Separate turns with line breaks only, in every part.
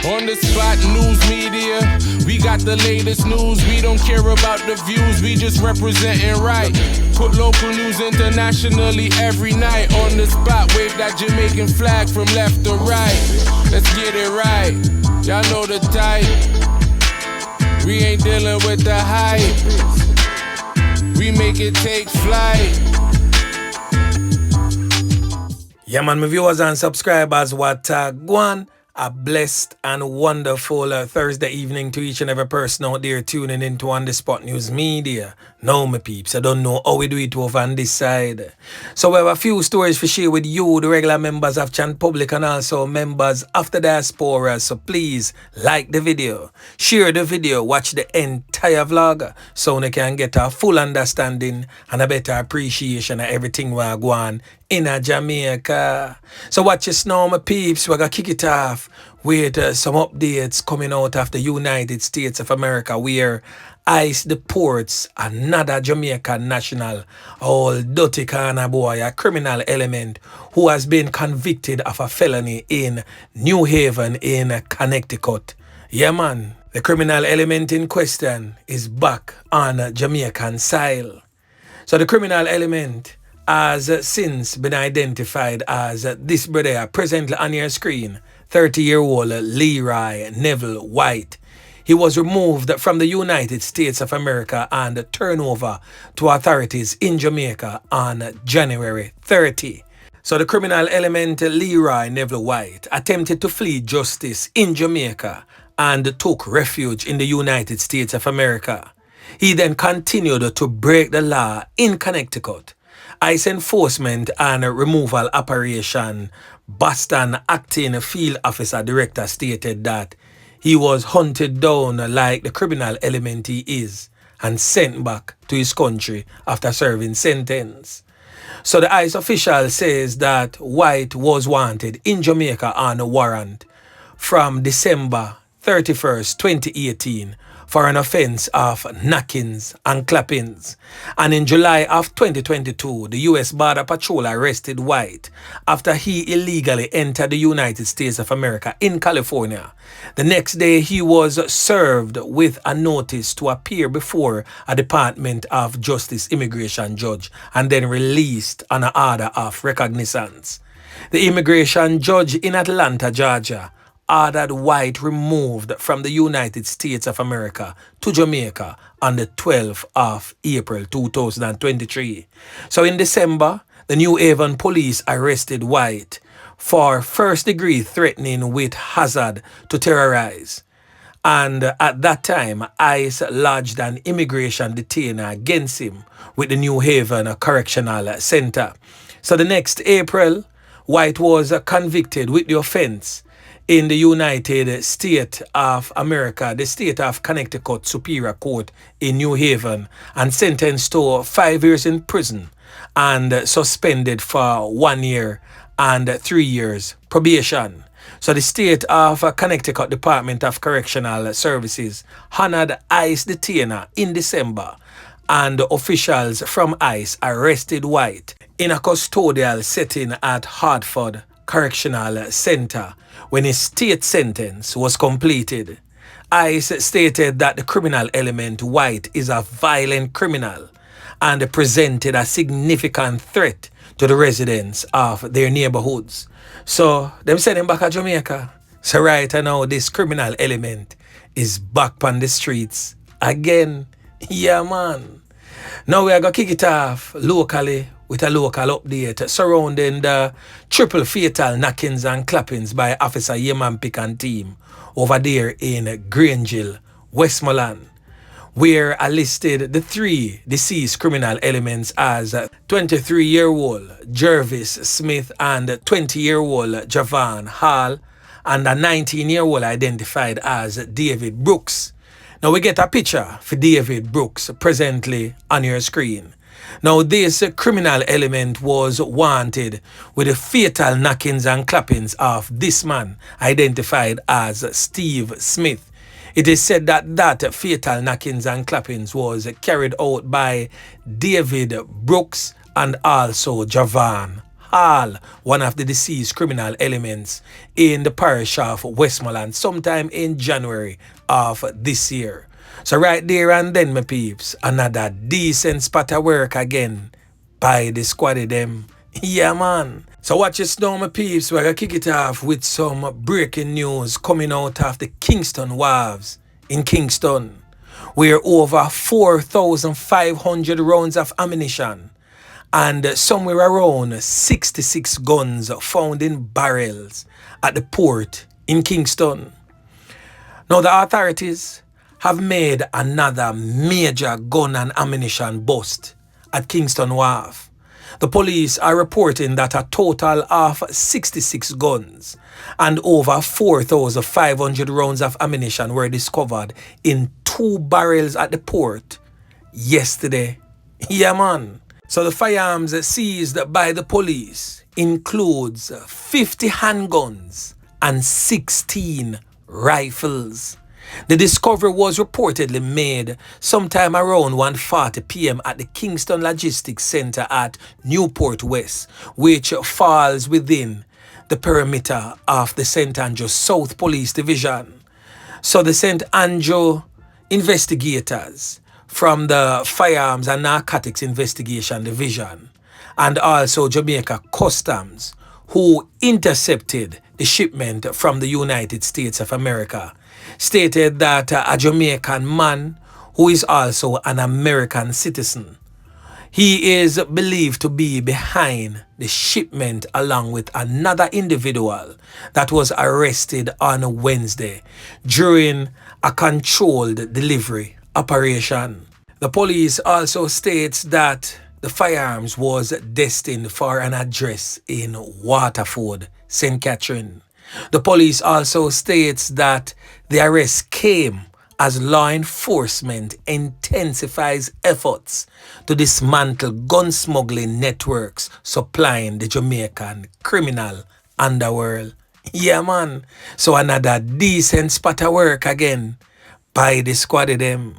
On the spot news media, we got the latest news. We don't care about the views, we just representing right. Put local news internationally every night. On the spot, wave that Jamaican flag from left to right. Let's get it right, y'all know the type. We ain't dealing with the hype, we make it take flight.
Yeah man, my viewers and subscribers, what go on? A blessed and wonderful Thursday evening to each and every person out there tuning into On The Spot News Media. Now, my peeps, I don't know how we do it over on this side. So we have a few stories to share with you, the regular members of Chant Public and also members of the diaspora. So please like the video, share the video, watch the entire vlog so you can get a full understanding and a better appreciation of everything we are going in Jamaica. So watch this now, my peeps. We're going to kick it off with some updates coming out of the United States of America, where ICE deports another Jamaican national, old dirty kind boy, a criminal element who has been convicted of a felony in New Haven in Connecticut. Yeah man, the criminal element in question is back on Jamaican soil. So the criminal element has since been identified as this brother presently on your screen, 30-year-old Leroy Neville White. He was removed from the United States of America and turned over to authorities in Jamaica on January 30. So the criminal element Leroy Neville White attempted to flee justice in Jamaica and took refuge in the United States of America. He then continued to break the law in Connecticut. ICE enforcement and removal operation Boston acting field officer director stated that he was hunted down like the criminal element he is and sent back to his country after serving sentence. So the ICE official says that White was wanted in Jamaica on a warrant from December 31st, 2018 for an offense of knockings and clappings. And in July of 2022, the U.S. Border Patrol arrested White after he illegally entered the United States of America in California. The next day, he was served with a notice to appear before a Department of Justice immigration judge and then released on an order of recognizance. The immigration judge in Atlanta, Georgia, ordered White removed from the United States of America to Jamaica on the 12th of April 2023. So in December, the New Haven police arrested White for first-degree threatening with hazard to terrorize. And at that time, ICE lodged an immigration detainer against him with the New Haven Correctional Center. So the next April, White was convicted with the offense in the United States of America, the state of Connecticut Superior Court in New Haven, and sentenced to 5 years in prison and suspended for 1 year and 3 years probation. So the state of Connecticut Department of Correctional Services honored ICE detainer in December, and officials from ICE arrested White in a custodial setting at Hartford Correctional Center when his state sentence was completed. ICE stated that the criminal element White is a violent criminal and presented a significant threat to the residents of their neighborhoods. So them send him back to Jamaica. So right now this criminal element is back on the streets again. Yeah man. Now we are going to kick it off locally with a local update surrounding the triple fatal knockings and clappings by Officer Yeman Pick and team over there in Grangeville, Westmoreland, where I listed the 3 deceased criminal elements as 23-year-old Jervis Smith and 20-year-old Javan Hall and a 19-year-old identified as David Brooks. Now we get a picture for David Brooks presently on your screen. Now this criminal element was wanted with the fatal knockings and clappings of this man identified as Steve Smith. It is said that fatal knockings and clappings was carried out by David Brooks and also Javan all one of the deceased criminal elements in the parish of Westmoreland sometime in January of this year. So right there and then, my peeps, another decent spot of work again by the squaddy them. Yeah, man. So watch this now, my peeps. We're going to kick it off with some breaking news coming out of the Kingston Wharf in Kingston, where over 4,500 rounds of ammunition and somewhere around 66 guns found in barrels at the port in Kingston. Now the authorities have made another major gun and ammunition bust at Kingston Wharf. The police are reporting that a total of 66 guns and over 4,500 rounds of ammunition were discovered in 2 barrels at the port yesterday. Yeah, man. So the firearms seized by the police includes 50 handguns and 16 rifles. The discovery was reportedly made sometime around 1:40 p.m. at the Kingston Logistics Center at Newport West, which falls within the perimeter of the St. Andrew South Police Division. So the St. Andrew investigators from the Firearms and Narcotics Investigation Division and also Jamaica Customs, who intercepted the shipment from the United States of America, stated that a Jamaican man who is also an American citizen, he is believed to be behind the shipment along with another individual that was arrested on Wednesday during a controlled delivery operation. The police also states that the firearms was destined for an address in Waterford, St. Catherine. The police also states that the arrest came as law enforcement intensifies efforts to dismantle gun smuggling networks supplying the Jamaican criminal underworld. Yeah, man. So another decent spot of work again by the squad them.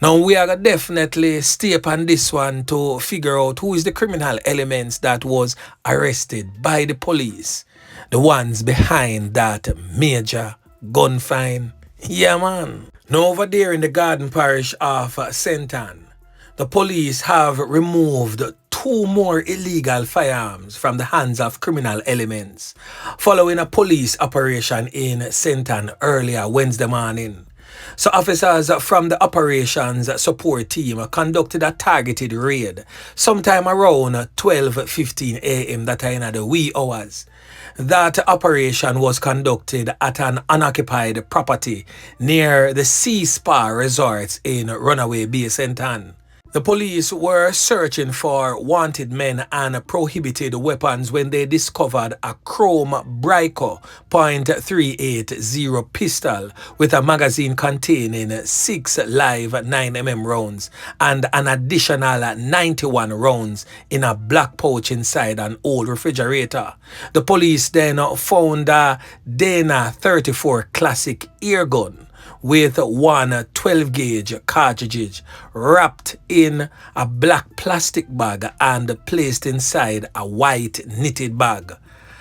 Now we are definitely stay upon this one to figure out who is the criminal elements that was arrested by the police. The ones behind that major gun find. Yeah, man. Now over there in the Garden Parish of St. Ann, the police have removed 2 more illegal firearms from the hands of criminal elements following a police operation in St. Ann earlier Wednesday morning. So officers from the operations support team conducted a targeted raid sometime around 12:15 a.m. that are in the wee hours. That operation was conducted at an unoccupied property near the Sea Spa Resorts in Runaway Bay, St. Ann. The police were searching for wanted men and prohibited weapons when they discovered a chrome Brico .380 pistol with a magazine containing 6 live 9mm rounds and an additional 91 rounds in a black pouch inside an old refrigerator. The police then found a Dana 34 Classic air gun with 1 12-gauge cartridge wrapped in a black plastic bag and placed inside a white knitted bag.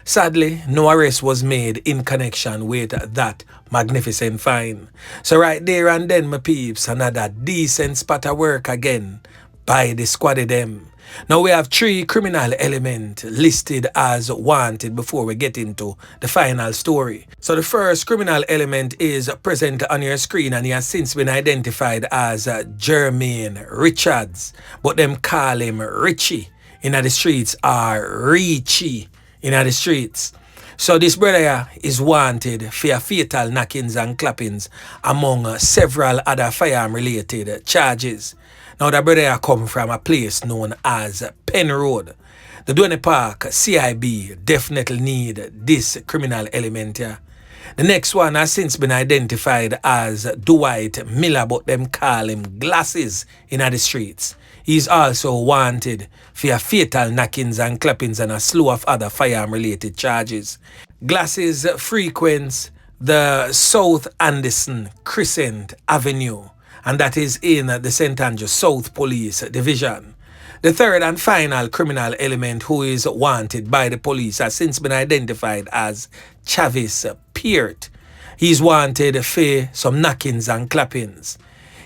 Sadly, no arrest was made in connection with that magnificent find. So right there and then, my peeps, another decent spot of work again by the squad of them. Now we have 3 criminal elements listed as wanted before we get into the final story. So the first criminal element is present on your screen and he has since been identified as Jermaine Richards, but them call him Richie in the streets or Richie in the streets. So this brother is wanted for fatal knockings and clappings among several other firearm related charges. Now the brother come from a place known as Penn Road. The Duane Park CIB definitely need this criminal element here. The next one has since been identified as Dwight Miller, but them call him Glasses in the streets. He's also wanted for fatal knockings and clappings and a slew of other firearm related charges. Glasses frequents the South Anderson Crescent Avenue, and that is in the St. Andrew South Police Division. The third and final criminal element who is wanted by the police has since been identified as Chavis Peart. He's wanted for some knockings and clappings.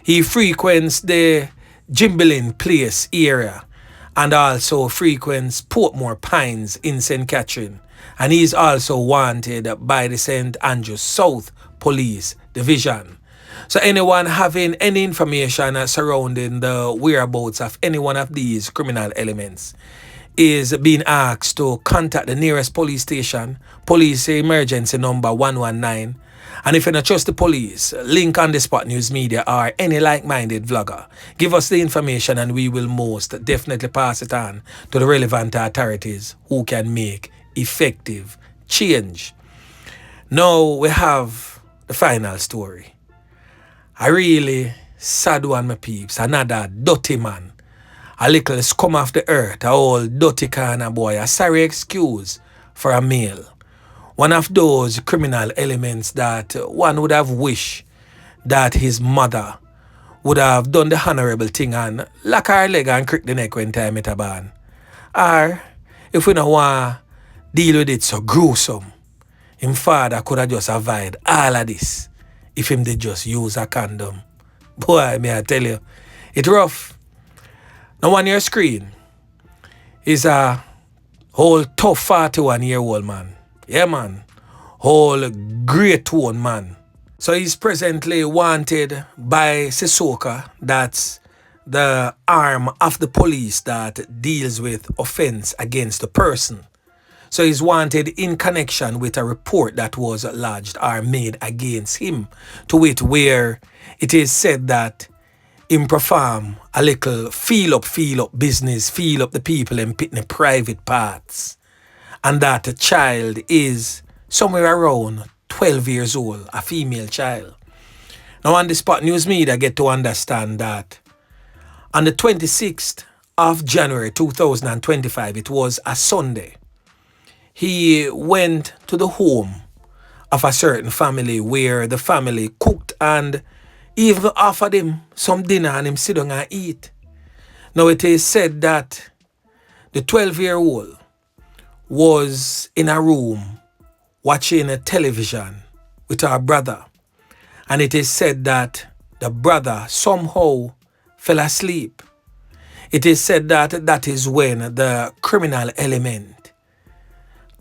He frequents the Jimbilin Place area and also frequents Portmore Pines in St. Catherine. And he's also wanted by the St. Andrews South Police Division. So anyone having any information surrounding the whereabouts of any one of these criminal elements is being asked to contact the nearest police station, police emergency number 119. And if you don't trust the police, link on the Spot News Media or any like-minded vlogger. Give us the information and we will most definitely pass it on to the relevant authorities who can make effective change. Now we have the final story. A really sad one, my peeps. Another dirty man. A little scum off the earth. A old dirty kind of boy. A sorry excuse for a male. One of those criminal elements that one would have wished that his mother would have done the honorable thing and lock her leg and crick the neck when time it a ban. Or, if we don't want to deal with it so gruesome, him father could have just avoided all of this if him did just use a condom. Boy, may I tell you, it's rough. Now on your screen is a whole tough 41-year-old man. Yeah, man. Whole great one man. So he's presently wanted by Sissoko, that's the arm of the police that deals with offense against the person. So he's wanted in connection with a report that was lodged or made against him, to it where it is said that him perform a little feel up business, feel up the people and pit in the private parts. And that the child is somewhere around 12 years old, a female child. Now on the Spot News Media, get to understand that on the 26th of January 2025, it was a Sunday, he went to the home of a certain family where the family cooked and even offered him some dinner and him sit down and eat. Now it is said that the 12-year-old was in a room watching a television with her brother. And it is said that the brother somehow fell asleep. It is said that that is when the criminal element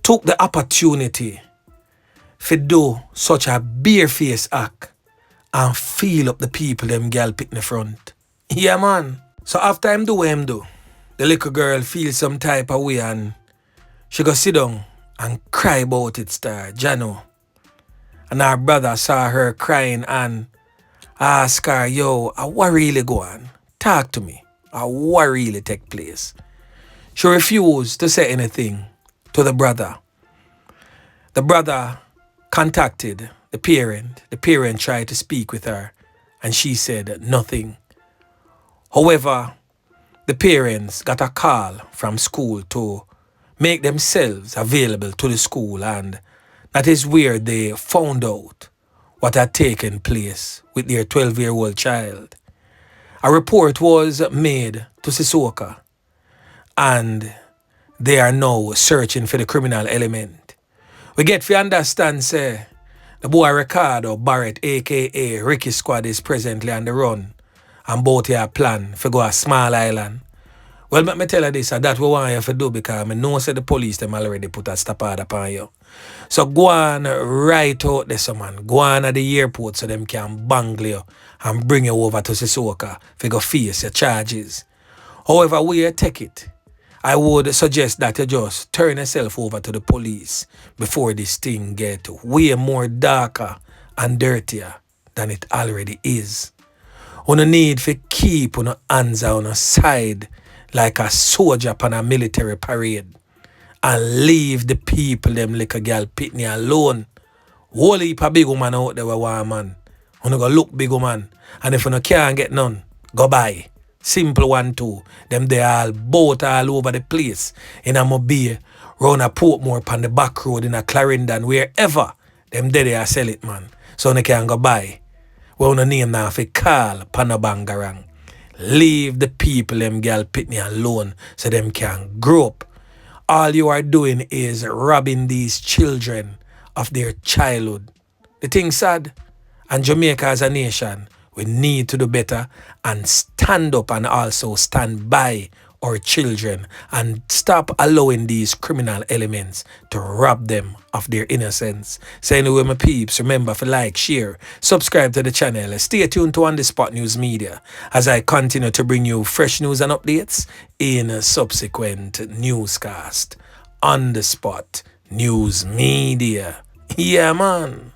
took the opportunity to do such a bare-faced act and feel up the people them girl pick in the front. Yeah, man. So after him do what him do, the little girl feels some type of way and she go sit down and cry about it, star Jano. And her brother saw her crying and asked her, yo, what really go on? Talk to me. What really take place? She refused to say anything to the brother. The brother contacted the parent. The parent tried to speak with her and she said nothing. However, the parents got a call from school to make themselves available to the school, and that is where they found out what had taken place with their 12-year-old child. A report was made to Sissoko and they are now searching for the criminal element. We get to understand, say, the boy Ricardo Barrett, aka Ricky Squad, is presently on the run and both here plan to go a small island. Well, let me tell you this, that we want you to do because I know the police them already put a stop order upon you. So go on right out there, man. Go on at the airport so them can bangle you and bring you over to Sissoko to go face your charges. However, where you take it, I would suggest that you just turn yourself over to the police before this thing get way more darker and dirtier than it already is. You no need to keep your hands on your side like a soldier upon a military parade and leave the people them like a girl pitney alone. Whole heap of big woman out there want man. You go look big woman, and if you can't get none, go buy. Simple one too. Them they all boat all over the place. In a mobile, round a Portmore upon the back road in a Clarendon, wherever. Them they sell it, man. So you can go buy. We no name now for call Panabangarang. Leave the people, them girl pitney alone so them can grow up. All you are doing is robbing these children of their childhood. The thing's sad. And Jamaica as a nation, we need to do better and stand up and also stand by our children and stop allowing these criminal elements to rob them of their innocence. So anyway, my peeps, remember to like, share, subscribe to the channel. Stay tuned to On The Spot News Media as I continue to bring you fresh news and updates in a subsequent newscast. On The Spot News Media. Yeah, man.